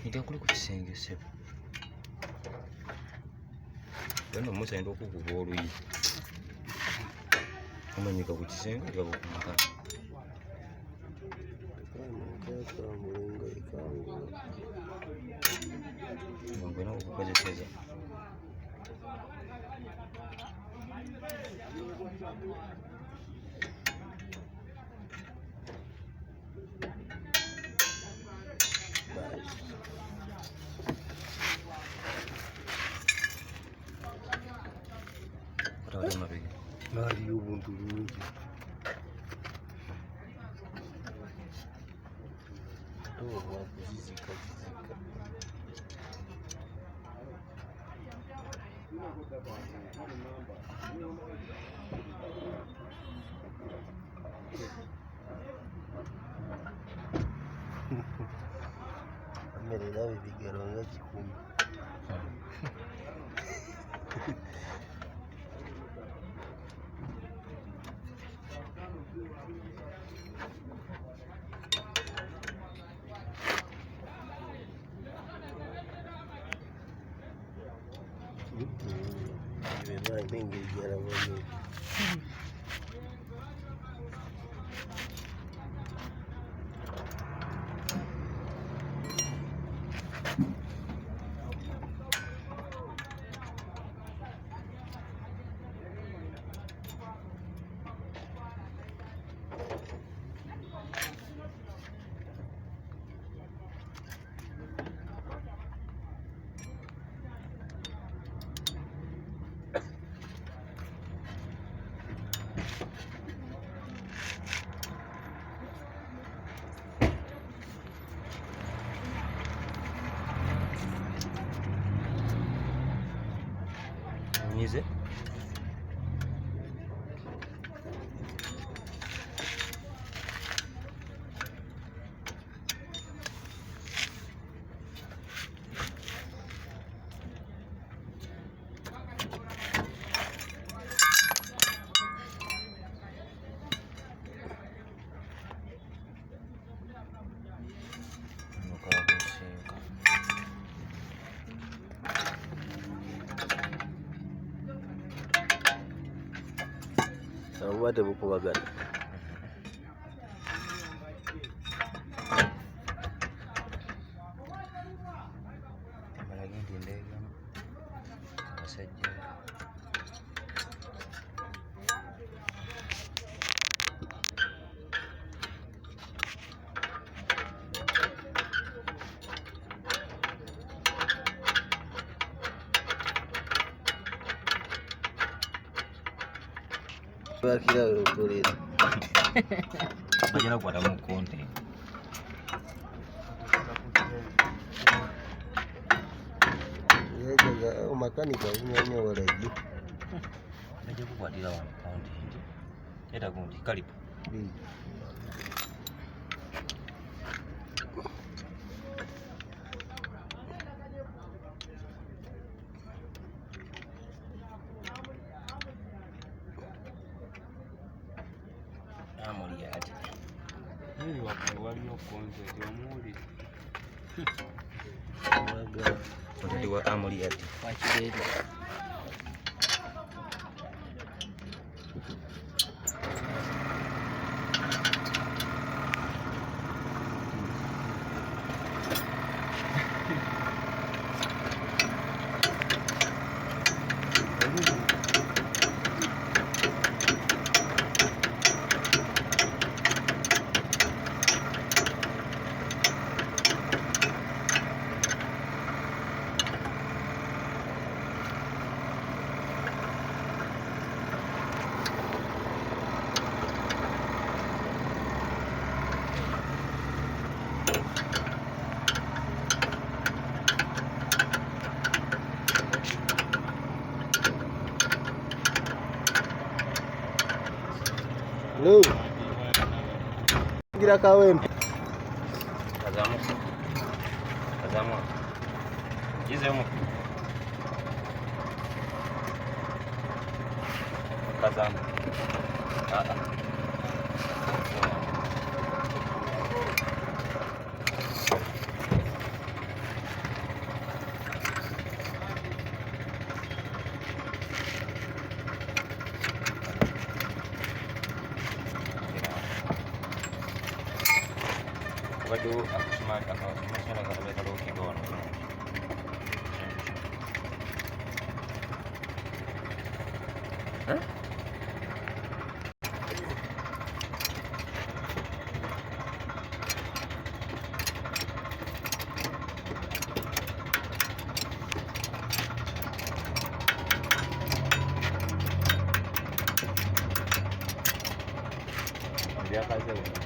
Ndio kule ku kisenge sebo. Bano musa ndo kukuba oluyi. Amanyika ku kisenge gabo kumaka. Ngwena okukozeseza. Mali ubuntu bungi. Amere nawe bigero nga kikumi. Bengi jara wani. Nize? Wate bukubagana. Malagindi ndege abasajja bakira ukolera. Bajana kwata mu konti. Yega makanika unyanya walaji. Naje kukwatira wa konti ndi. Eta konti kalipo. Amuriati. Ni waliyo concert omuli. Waga. Ndi wa Amuriati. Pakirero. Hello. Gira kawempe. Kazamu. Kazamu. Izemu. Kazamu. Waktu aku semangat kalau kita Hah? Dia kasih